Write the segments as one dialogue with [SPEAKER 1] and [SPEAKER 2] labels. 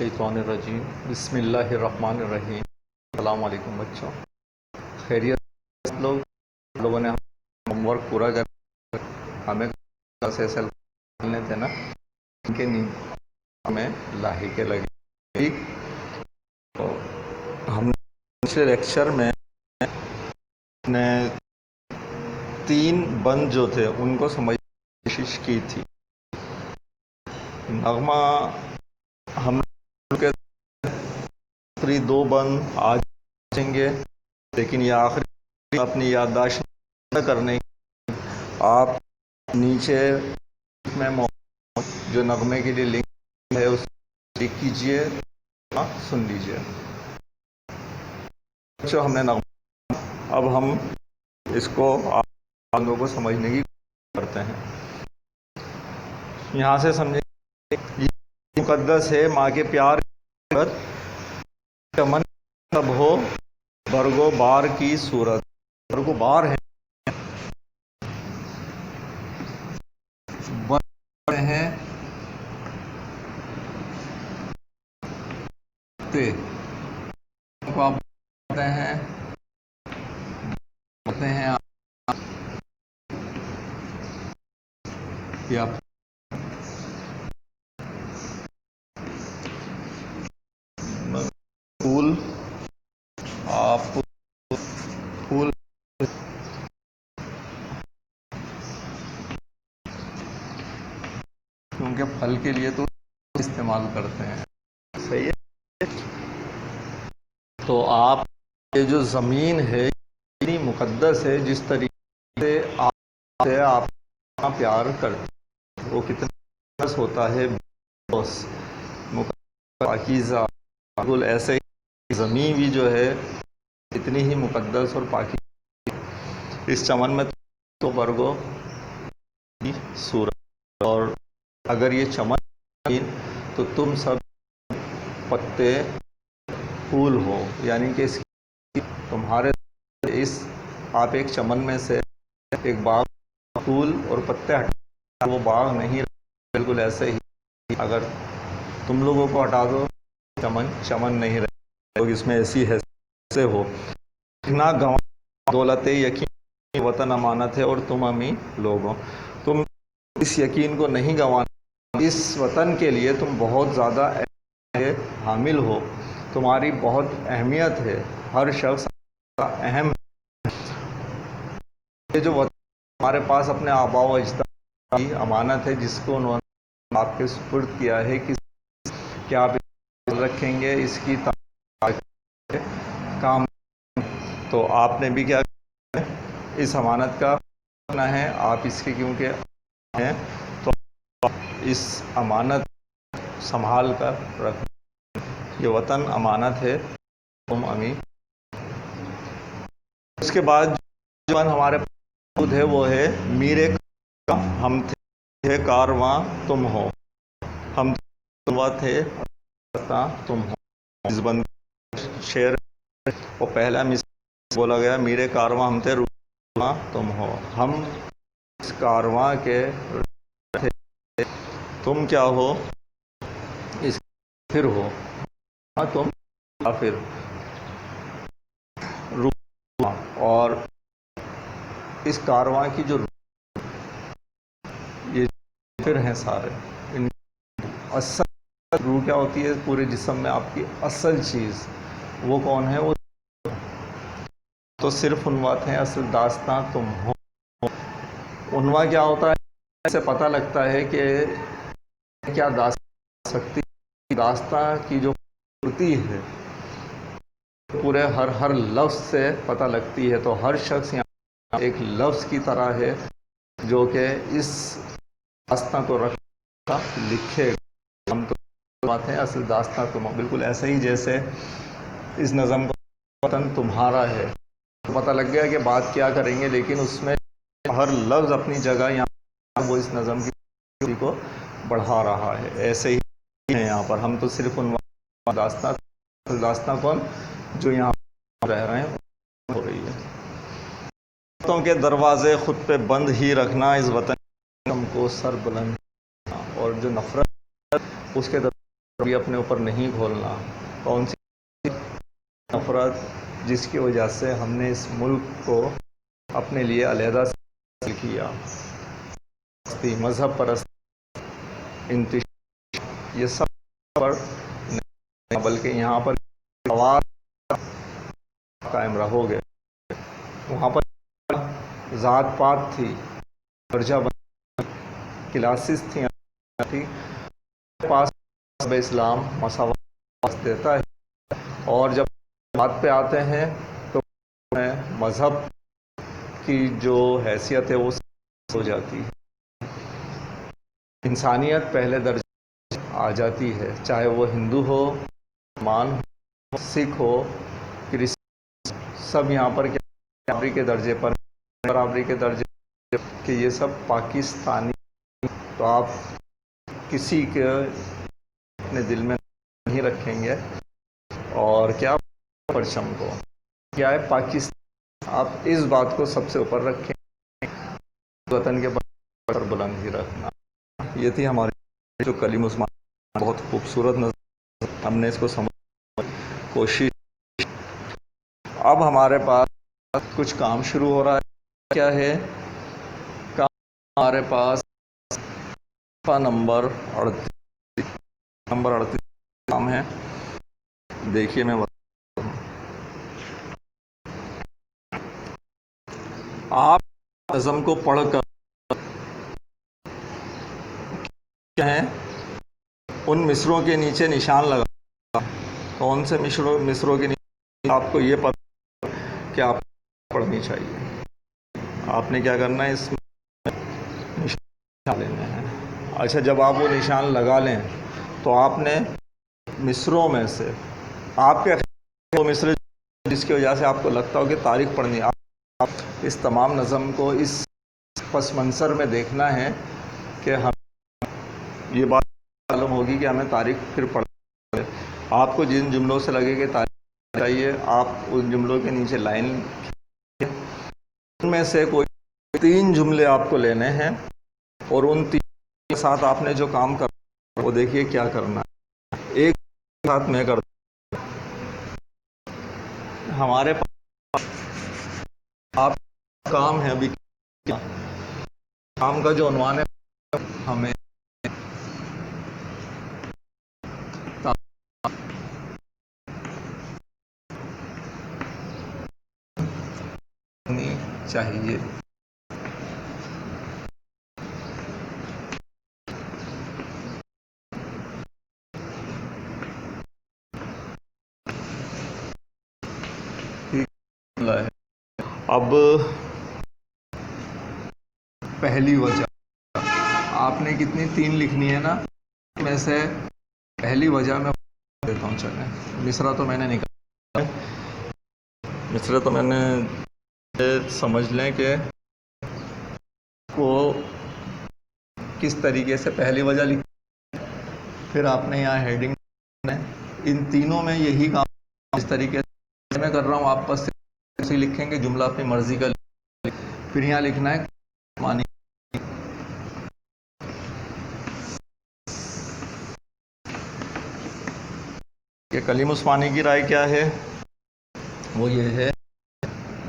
[SPEAKER 1] الشیطان الرجیم بسم اللہ الرحمن الرحیم۔ السلام علیکم بچوں، خیریت؟ لوگوں نے ہوم ورک پورا کر ہمیں ایسے ملنے تھے نا، ان کے ہمیں لاحقے لگے۔ ٹھیک، تو ہم نے پچھلے لیکچر میں نے 3 بند جو تھے ان کو سمجھنے کی کوشش کی تھی۔ نغمہ ہم کے آخری 2 بند آج پہنچیں گے، لیکن یہ آخری اپنی یادداشت نہ کرنے کی آپ نیچے میں جو نغمے کے لیے لنک ہے اس کو کلک کیجئے، سن لیجئے۔ جو ہم نے نغمہ، اب ہم اس کو آگوں کو سمجھنے کی کوشش کرتے ہیں۔ یہاں سے سمجھیں، یہ مقدس ہے ماں کے پیار چمن سب ہو برگ و بار کی صورت۔ برگ و بار ہیں کو آپ بولتے ہیں یا پھول، آپ پھول کیونکہ پھل کے لیے تو استعمال کرتے ہیں، صحیح ہے؟ تو آپ یہ جو زمین ہے اتنی مقدس ہے، جس طریقے سے آپ کا پیار کرتے ہیں وہ کتنا مقدس ہوتا ہے، پاکیزہ۔ بالکل ایسے ہی زمین بھی جو ہے اتنی ہی مقدس اور پاکیزہ۔ اس چمن میں تو برگوں کی صورت، اور اگر یہ چمن تو تم سب پتے پھول ہو، یعنی کہ تمہارے آپ ایک چمن میں سے ایک باغ پھول اور پتے ہٹا، وہ باغ نہیں رہے۔ بالکل ایسے ہی اگر تم لوگوں کو ہٹا دو، چمن نہیں رہے۔ لوگ اس میں ایسی حیثیت سے ہو نہ گواں دولت یقین، وطن امانت ہے اور تم امی لوگوں، تم اس یقین کو نہیں گنوانا، اس وطن کے لیے تم بہت زیادہ حامل ہو، تمہاری بہت اہمیت ہے، ہر شخص اہم ہے۔ یہ جو وطن ہمارے پاس اپنے آباء و اجداد کی امانت ہے، جس کو انہوں نے آپ کے سپرد کیا ہے کہ آپ رکھیں گے، اس کی کام، تو آپ نے بھی کیا کرنا ہے، اس امانت کا کرنا ہے۔ آپ اس کے کیونکہ ہیں تو اس امانت سنبھال کر رکھیں۔ یہ وطن امانت ہے، تم امی۔ اس کے بعد جو ہمارے پاس ہے وہ ہے میرے ہم تھے کارواں تم ہو، ہم تھے تم ہو۔ اس بند شعر وہ پہلا مثال بولا گیا، میرے کارواں ہم تھے رواں تم ہو، ہم اس کارواں کے تھے، تم کیا ہو، اس پھر ہو، تم کافر رواں، اور اس کارواں کی جو یہ پھر ہیں سارے، ان اصل روح کیا ہوتی ہے پورے جسم میں، آپ کی اصل چیز وہ کون ہے؟ وہ تو صرف عنوات ہیں، اصل داستاں تم ہو۔ عنوان کیا ہوتا ہے؟ اس سے پتہ لگتا ہے کہ کیا داستان سکتی، داستاں کی جو خوبصورتی ہے پورے ہر لفظ سے پتہ لگتی ہے۔ تو ہر شخص یہاں ایک لفظ کی طرح ہے جو کہ اس داستاں کو رکھا لکھے گا۔ ہم تو بات ہے اصل داستاں تم ہو، بالکل ایسے ہی جیسے اس نظم کا وطن تمہارا ہے، پتہ لگ گیا کہ بات کیا کریں گے، لیکن اس میں ہر لفظ اپنی جگہ یہاں وہ اس نظم کی کو بڑھا رہا ہے۔ ایسے ہی ہے یہاں پر، ہم تو صرف عنوان داستاں کون جو یہاں رہ رہے ہیں ہو رہی ہے۔ وطنوں کے دروازے خود پہ بند ہی رکھنا، اس وطن کو سر بلند، اور جو نفرت اس کے بھی اپنے اوپر نہیں گھولنا. کون سی نفرت جس کی وجہ سے ہم نے اس ملک کو اپنے لیے علیحدہ سے کیا. مذہب پرست انتشار یہ سب پر نہیں، بلکہ یہاں پر قائم رہو گے. وہاں پر ذات پات تھی، درجہ بندی، کلاسز تھیں، پاس اسلام مساوات دیتا ہے. اور جب بات پہ آتے ہیں تو مذہب کی جو حیثیت ہے وہ ہو جاتی ہے. انسانیت پہلے درجے آ جاتی ہے، چاہے وہ ہندو ہو، مسلمان ہو، سکھ ہو، کرسچن، سب یہاں پر برابری کے درجے پر، برابری کے درجے کہ یہ سب پاکستانی. تو آپ کسی کے اپنے دل میں نہیں رکھیں گے. اور کیا پرچم کو کیا ہے پاکستان، آپ اس بات کو سب سے اوپر رکھیں، وطن کے پر بلند ہی رکھنا. یہ تھی ہماری جو کلیم عثمان، بہت خوبصورت نظر، ہم نے اس کو سمجھنے کی کوشش. اب ہمارے پاس کچھ کام شروع ہو رہا ہے. کیا ہے کام؟ ہمارے پاس صفحہ نمبر 38 کام ہے. دیکھیے میں آپ نظم کو پڑھ کر کیا ہے ان مصروں کے نیچے نشان لگا. کون سے مصروں کے نیچے؟ آپ کو یہ پتہ کہ آپ پڑھنی چاہیے. آپ نے کیا کرنا ہے، اس میں نشان لینے ہیں. اچھا، جب آپ وہ نشان لگا لیں تو آپ نے مصروں میں سے آپ کے وہ مصر جس کی وجہ سے آپ کو لگتا ہو کہ تاریخ پڑھنی، آپ اس تمام نظم کو اس پس منظر میں دیکھنا ہے کہ ہم یہ بات معلوم ہوگی کہ ہمیں تاریخ پھر پڑھنا ہے. آپ کو جن جملوں سے لگے کہ تاریخ چاہیے، آپ ان جملوں کے نیچے لائن، ان میں سے کوئی 3 جملے آپ کو لینے ہیں اور ان 3 کے ساتھ آپ نے جو کام کرنا وہ دیکھیے کیا کرنا ہے. ایک ساتھ میں کرتا ہمارے پاس آپ کام ہے. ابھی کام کا جو عنوان ہے، ہمیں چاہیے. اب پہلی وجہ آپ نے کتنی 3 لکھنی ہے نا، میں سے پہلی وجہ میں دیتا ہوں. چلیں، مصرع تو میں نے نکالا، مصرع تو میں نے سمجھ لیں کہ وہ کس طریقے سے پہلی وجہ لکھی. پھر آپ نے یہاں ہیڈنگ، ان تینوں میں یہی کام اس طریقے سے میں کر رہا ہوں. آپ بس سے لکھیں گے، جملہ اپنی مرضی کا. پھر یہاں لکھنا ہے مانی. کہ کلیم عثمانی کی رائے کیا ہے، وہ یہ ہے.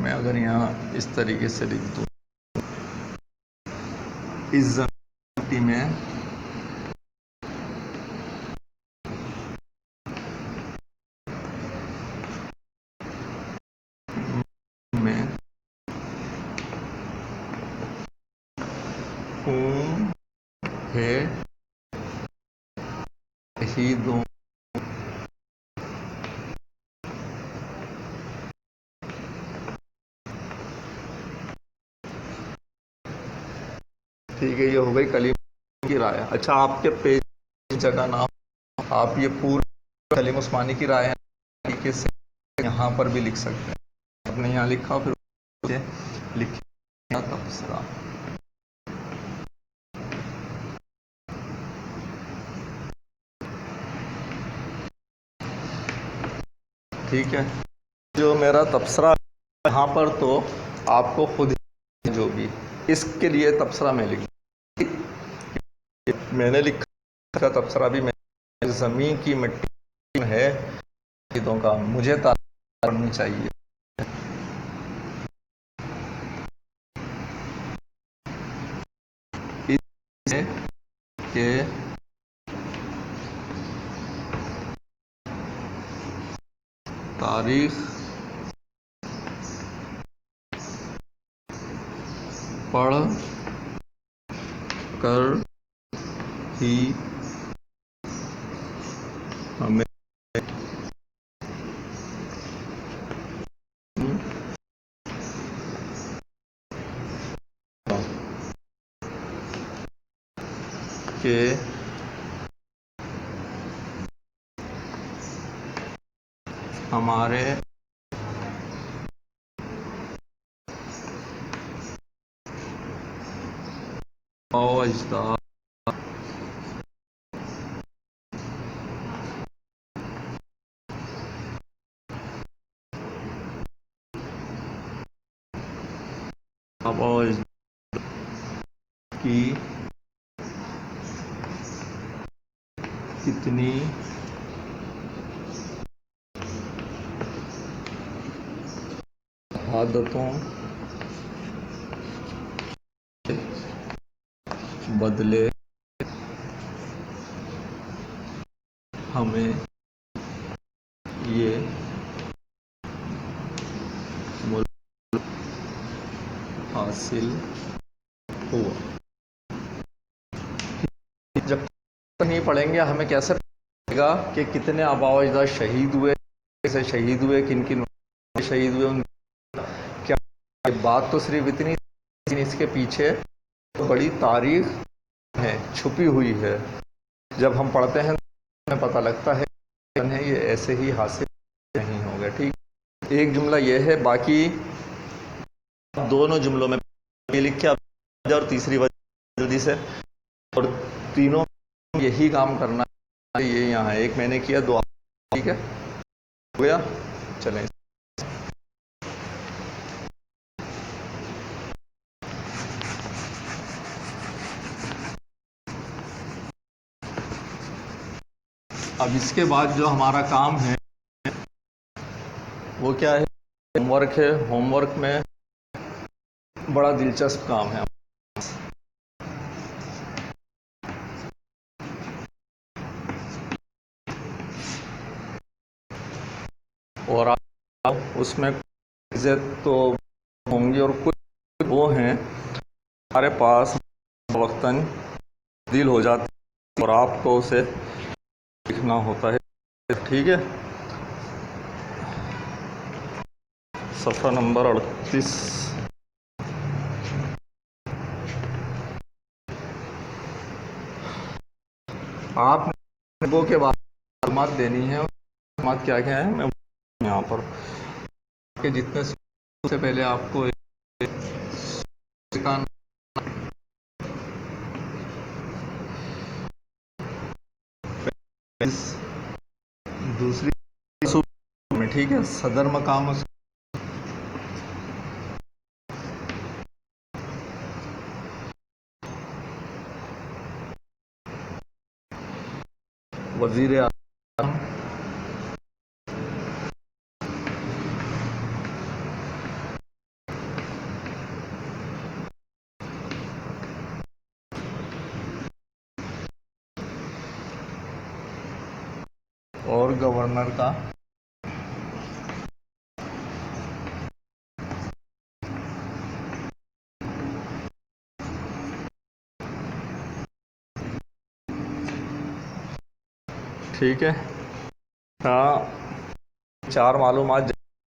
[SPEAKER 1] میں اگر یہاں اس طریقے سے لکھ دوں، اس زمین میں خون ہے شہیدوں، ٹھیک ہے. یہ ہو گئی کلیم کی رائے. اچھا، آپ کے پیج جگہ نام آپ یہ پورا کلیم عثمانی کی رائے ہے طریقے سے یہاں پر بھی لکھ سکتے ہیں. آپ نے یہاں لکھا، پھر لکھا تبصرہ. ٹھیک ہے. جو میرا تبصرہ یہاں پر تو آپ کو خود ہی جو بھی اس کے لیے تبصرہ میں لکھ میں نے لکھا تبصرہ بھی میں زمین کی مٹی میں ہے شہیدوں کا، مجھے تاریخ پڑھنی چاہیے۔ اس ہے کہ تاریخ پڑھ کر ہی ہمیں کہ ہمارے آباء و اجداد کی کتنی عادتوں کے بدلے ہمیں یہ ملک حاصل ہوا۔ جب تک نہیں پڑھیں گے ہمیں کیسے پڑے گا کہ کتنے آباء و اجداد شہید ہوئے، کیسے شہید ہوئے، کن کن شہید ہوئے، ان کیا بات تو صرف اتنی، لیکن اس کے پیچھے بڑی تاریخ ہے، چھپی ہوئی ہے۔ جب ہم پڑھتے ہیں تو ہمیں پتہ لگتا ہے کہ یہ ایسے ہی حاصل نہیں ہوگا۔ ٹھیک، ایک جملہ یہ ہے، باقی دونوں جملوں میں یہ لکھے آپ اور تیسری وجہ جلدی سے، اور تینوں یہی کام کرنا ہے۔ یہ یہاں ہے، ایک میں نے کیا، دو ٹھیک ہے ہو گیا۔ چلیں اب اس کے بعد جو ہمارا کام ہے وہ کیا ہے؟ ہوم ورک ہے۔ ہوم ورک میں بڑا دلچسپ کام ہے۔ اور آپ اس میں چیزیں تو ہوں گی اور کچھ وہ ہیں ہمارے پاس وقتاً تبدیل ہو جاتے ہیں اور آپ کو اسے لکھنا ہوتا ہے۔ ٹھیک ہے، صفحہ نمبر 38۔ آپ نے کے بعد معلومات دینی ہے، معلومات کیا کیا ہیں میں یہاں پر کہ جتنے سے پہلے آپ کو دوسری میں ٹھیک ہے، صدر مقام وزیر اعظم اور گورنر کا ٹھیک ہے۔ ہاں، چار معلومات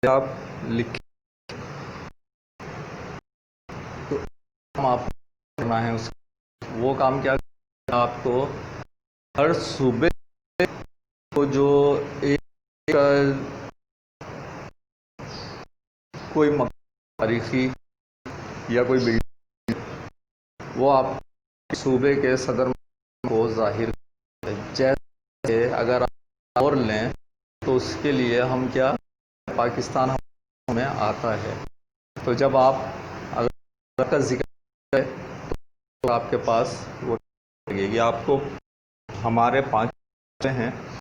[SPEAKER 1] آپ لکھیں تو آپ کرنا ہے اس وہ کام کیا آپ کو ہر صوبے کو جو ایک کوئی تاریخی یا کوئی بلڈنگ وہ آپ صوبے کے صدر کو ظاہر کرے۔ جیسے اگر آپ اور لیں تو اس کے لیے ہم کیا پاکستان ہمیں آتا ہے، تو جب آپ اگر کا ذکر کریں تو آپ کے پاس وہ لگے گی آپ کو ہمارے ہیں